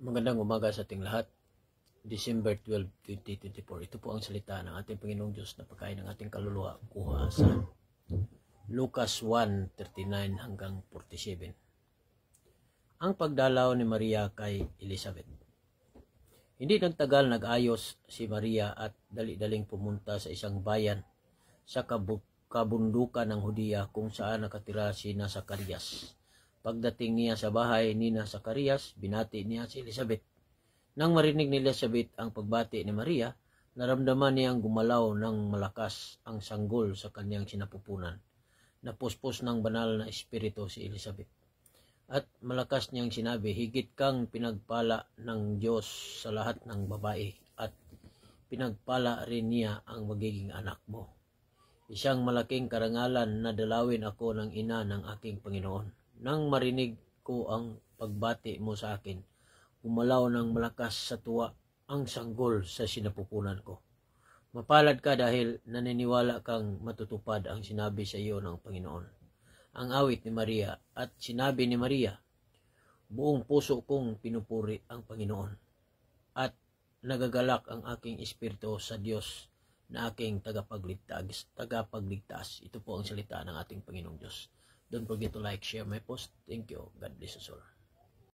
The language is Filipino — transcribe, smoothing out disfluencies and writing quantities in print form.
Magandang umaga sa ating lahat. December 12, 2024. Ito po ang salita ng ating Panginoong Diyos na pagkain ng ating kaluluwa. Kuha sa Lucas 1:39 hanggang 47. Ang pagdalaw ni Maria kay Elizabeth. Hindi nagtagal nag-ayos si Maria at dali-daling pumunta sa isang bayan sa kabundukan ng Hudiya kung saan nakatira si Zacarias. Pagdating niya sa bahay ni Zacarias, binati niya si Elizabeth. Nang marinig ni Elizabeth ang pagbati ni Maria, naramdaman niyang gumalaw ng malakas ang sanggol sa kanyang sinapupunan. Napuspos ng banal na espiritu si Elizabeth. At malakas niyang sinabi, higit kang pinagpala ng Diyos sa lahat ng babae at pinagpala rin niya ang magiging anak mo. Isang malaking karangalan na dalawin ako ng ina ng aking Panginoon. Nang marinig ko ang pagbati mo sa akin, gumalaw ng malakas sa tuwa ang sanggol sa sinapupunan ko. Mapalad ka dahil naniniwala kang matutupad ang sinabi sa iyo ng Panginoon. Ang awit ni Maria. At sinabi ni Maria, buong puso kong pinupuri ang Panginoon at nagagalak ang aking espiritu sa Diyos na aking tagapagligtas. Ito po ang salita ng ating Panginoong Diyos. Don't forget to like, share my post. Thank you. God bless us all.